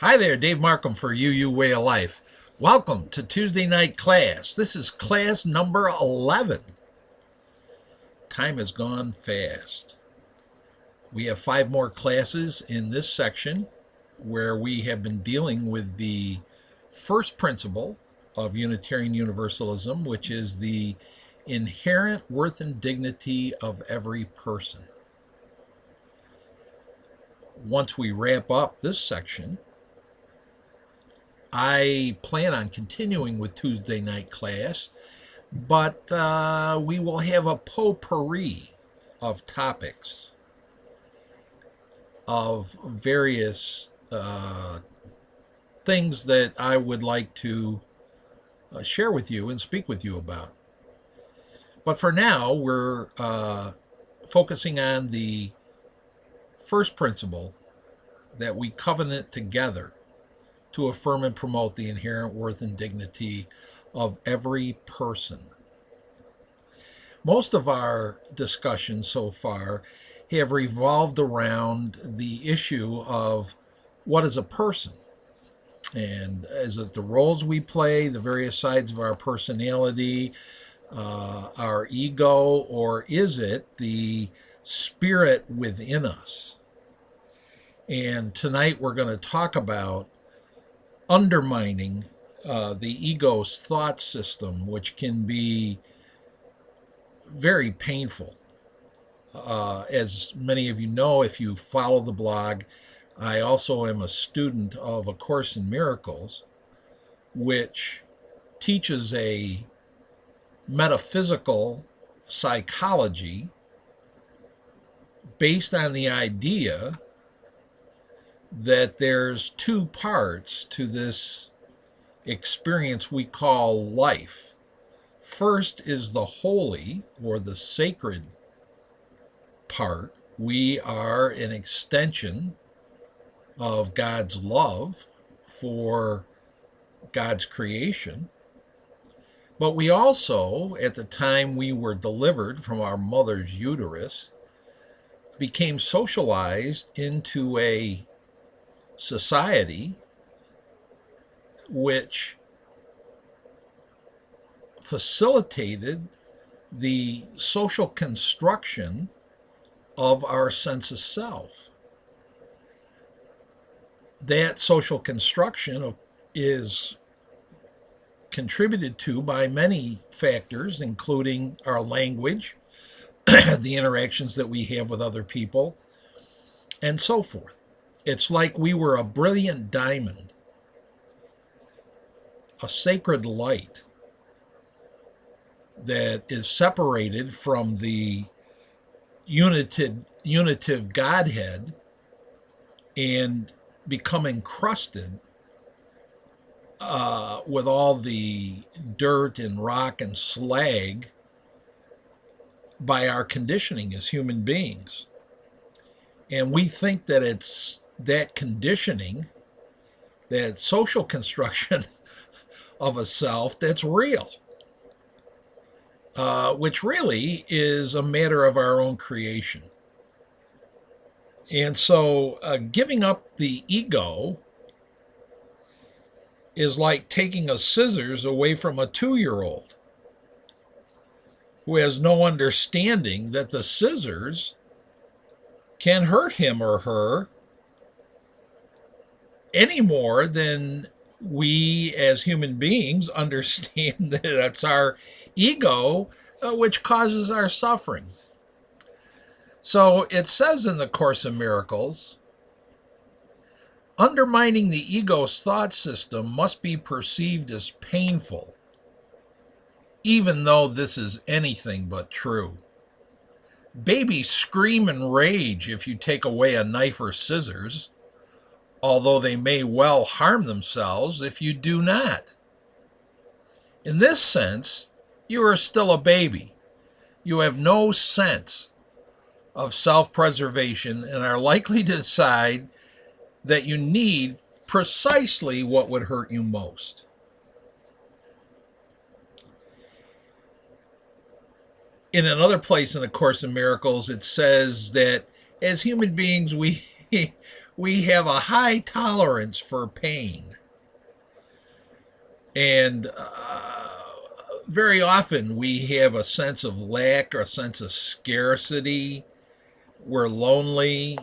Hi there, Dave Markham for UU Way of Life. Welcome to Tuesday night class. This is class number 11. Time has gone fast. We have 5 more classes in this section where we have been dealing with the first principle of Unitarian Universalism, which is the inherent worth and dignity of every person. Once we wrap up this section, I plan on continuing with Tuesday night class, but we will have a potpourri of topics of various things that I would like to share with you and speak with you about. But for now, we're focusing on the first principle that we covenant together to affirm and promote the inherent worth and dignity of every person. Most of our discussions so far have revolved around the issue of what is a person, and is it the roles we play, the various sides of our personality, our ego, or is it the spirit within us? And tonight we're going to talk about undermining the ego's thought system, which can be very painful. As many of you know, if you follow the blog, I also am a student of A Course in Miracles, which teaches a metaphysical psychology based on the idea that there's 2 parts to this experience we call life. First is the holy or the sacred part. We are an extension of God's love for God's creation. But we also, at the time we were delivered from our mother's uterus, became socialized into a society which facilitated the social construction of our sense of self. That social construction is contributed to by many factors, including our language, the interactions that we have with other people, and so forth. It's like we were a brilliant diamond, a sacred light that is separated from the unitive Godhead and become encrusted with all the dirt and rock and slag by our conditioning as human beings. And we think that it's that conditioning, that social construction of a self that's real, which really is a matter of our own creation. And so giving up the ego is like taking a scissors away from a 2-year-old who has no understanding that the scissors can hurt him or her any more than we as human beings understand that it's our ego which causes our suffering. So it says in the Course in Miracles, undermining the ego's thought system must be perceived as painful, even though this is anything but true. Babies scream and rage if you take away a knife or scissors, although they may well harm themselves if you do not. In this sense, you are still a baby. You have no sense of self-preservation and are likely to decide that you need precisely what would hurt you most. In another place in A Course in Miracles, it says that as human beings, we we have a high tolerance for pain. And very often we have a sense of lack, or a sense of scarcity. We're lonely.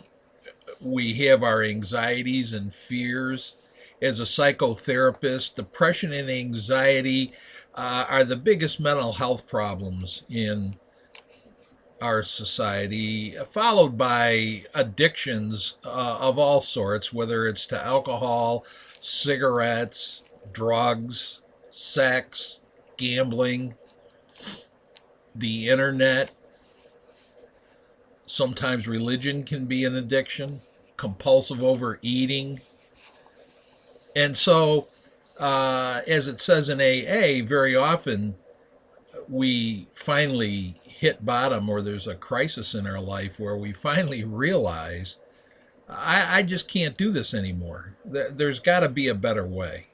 We have our anxieties and fears. As a psychotherapist, depression and anxiety are the biggest mental health problems in our society, followed by addictions of all sorts, whether it's to alcohol, cigarettes, drugs, sex, gambling, the internet. Sometimes religion can be an addiction, compulsive overeating. And so, as it says in AA, very often we finally hit bottom, or there's a crisis in our life where we finally realize, I just can't do this anymore. There's got to be a better way.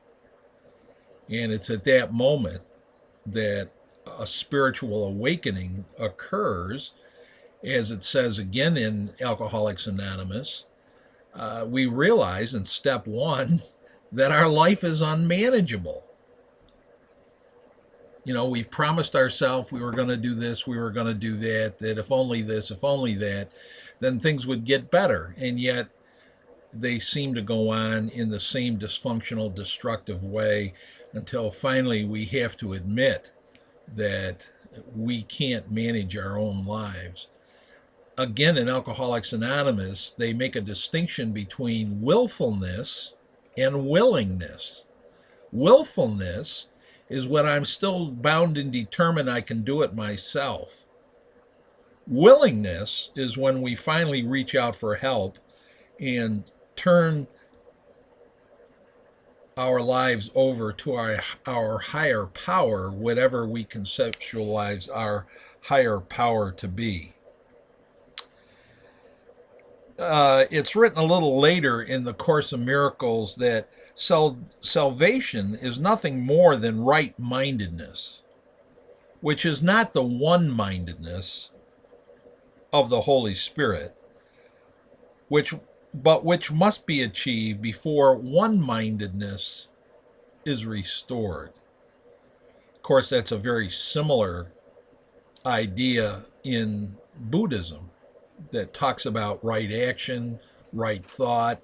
And it's at that moment that a spiritual awakening occurs. As it says again in Alcoholics Anonymous, we realize in step one that our life is unmanageable. You know, we've promised ourselves we were going to do this, we were going to do that, that if only this, if only that, then things would get better. And yet they seem to go on in the same dysfunctional, destructive way until finally we have to admit that we can't manage our own lives. Again, in Alcoholics Anonymous, they make a distinction between willfulness and willingness. Willfulness is when I'm still bound and determined I can do it myself. Willingness is when we finally reach out for help and turn our lives over to our higher power, whatever we conceptualize our higher power to be. It's written a little later in the Course of Miracles that salvation is nothing more than right-mindedness, which is not the one-mindedness of the Holy Spirit, but which must be achieved before one-mindedness is restored. Of course, that's a very similar idea in Buddhism that talks about right action, right thought,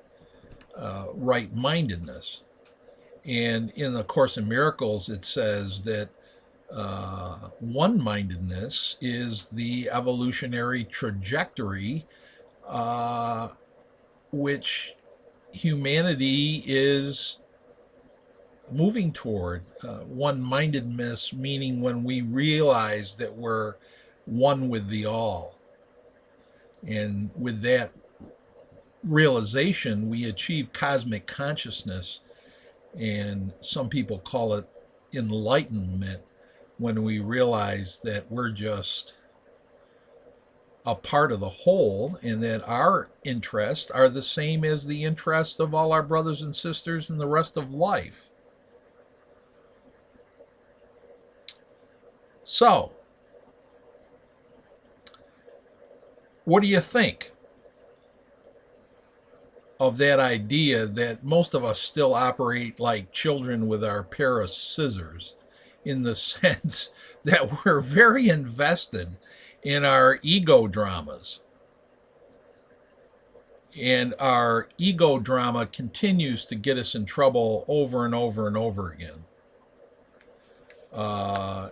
right-mindedness. And in the Course in Miracles, it says that one-mindedness is the evolutionary trajectory which humanity is moving toward. One-mindedness meaning when we realize that we're one with the all. And with that realization, we achieve cosmic consciousness, and some people call it enlightenment, when we realize that we're just a part of the whole, and that our interests are the same as the interests of all our brothers and sisters in the rest of life. So, what do you think of that idea that most of us still operate like children with our pair of scissors, in the sense that we're very invested in our ego dramas? And our ego drama continues to get us in trouble over and over and over again.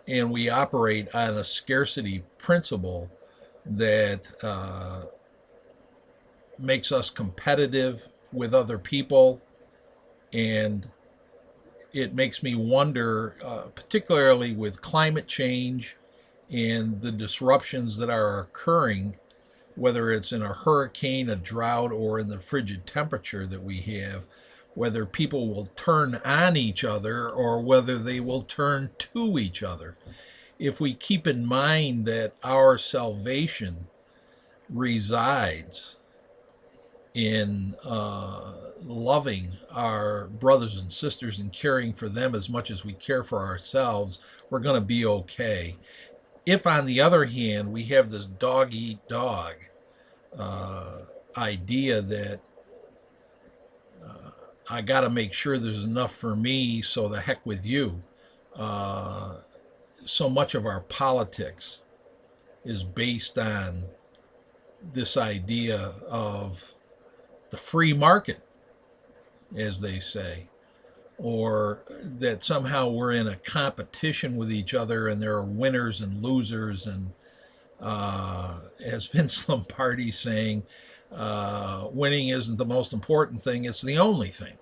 And we operate on a scarcity principle that makes us competitive with other people. And it makes me wonder, particularly with climate change and the disruptions that are occurring, whether it's in a hurricane, a drought, or in the frigid temperature that we have, whether people will turn on each other or whether they will turn to each other. If we keep in mind that our salvation resides in loving our brothers and sisters and caring for them as much as we care for ourselves, we're going to be okay. If, on the other hand, we have this dog-eat-dog idea that I got to make sure there's enough for me, so the heck with you. So much of our politics is based on this idea of the free market, as they say, or that somehow we're in a competition with each other and there are winners and losers. And as Vince Lombardi saying, winning isn't the most important thing, it's the only thing.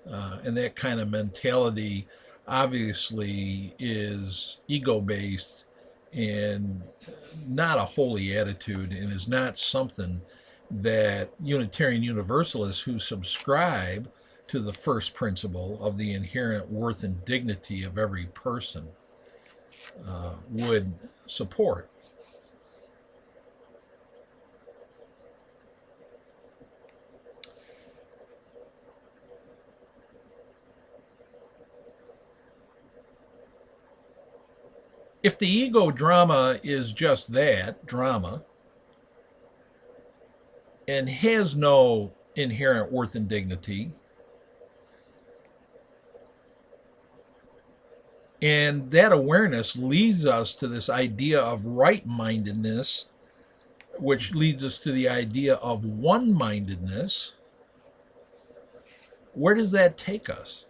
And that kind of mentality obviously is ego-based and not a holy attitude, and is not something that Unitarian Universalists who subscribe to the first principle of the inherent worth and dignity of every person would support. If the ego drama is just that, drama, and has no inherent worth and dignity, and that awareness leads us to this idea of right-mindedness, which leads us to the idea of one-mindedness, where does that take us?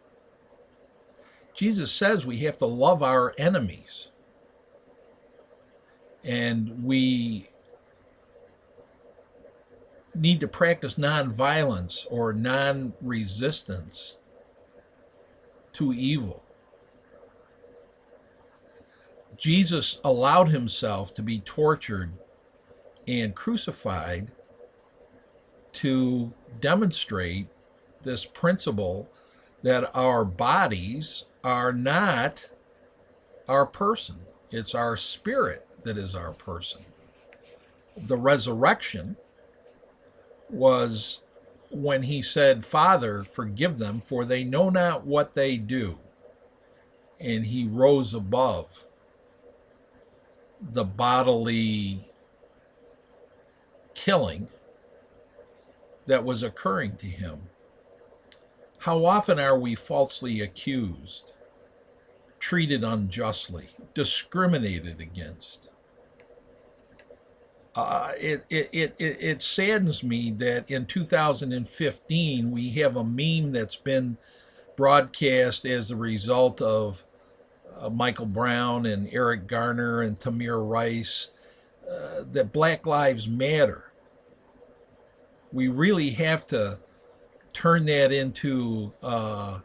Jesus says we have to love our enemies. And we need to practice nonviolence or non-resistance to evil. Jesus allowed himself to be tortured and crucified to demonstrate this principle that our bodies are not our person. It's our spirit that is our person. The resurrection was when he said, "Father, forgive them, for they know not what they do." And he rose above the bodily killing that was occurring to him. How often are we falsely accused, treated unjustly, discriminated against? It saddens me that in 2015 we have a meme that's been broadcast as a result of Michael Brown and Eric Garner and Tamir Rice, that Black Lives Matter. We really have to turn that into a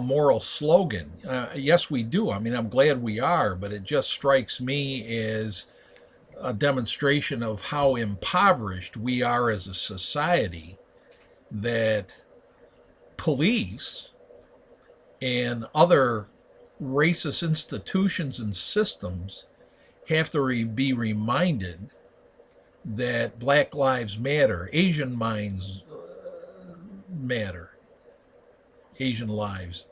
moral slogan. Yes, we do. I mean, I'm glad we are, but it just strikes me as a demonstration of how impoverished we are as a society, that police and other racist institutions and systems have to be reminded that Black lives matter, Asian minds matter, Asian lives,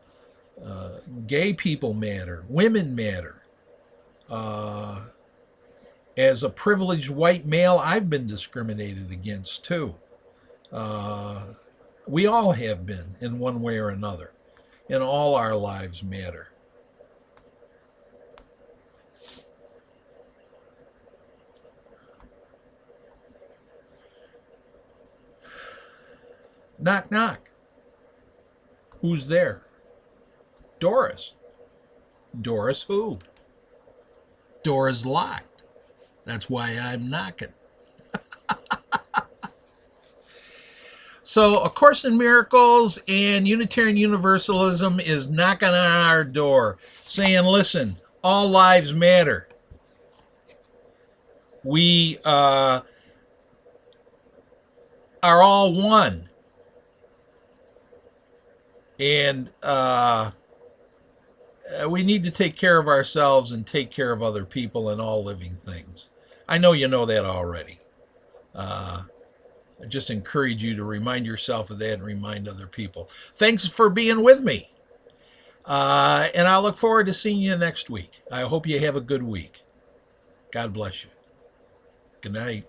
gay people matter, women matter. As a privileged white male, I've been discriminated against too. We all have been in one way or another, and all our lives matter. Knock, knock. Who's there? Doris. Doris who? Door's locked. That's why I'm knocking. So, A Course in Miracles and Unitarian Universalism is knocking on our door, saying, listen, all lives matter. We are all one. And we need to take care of ourselves and take care of other people and all living things. I know you know that already. I just encourage you to remind yourself of that and remind other people. Thanks for being with me. And I look forward to seeing you next week. I hope you have a good week. God bless you. Good night.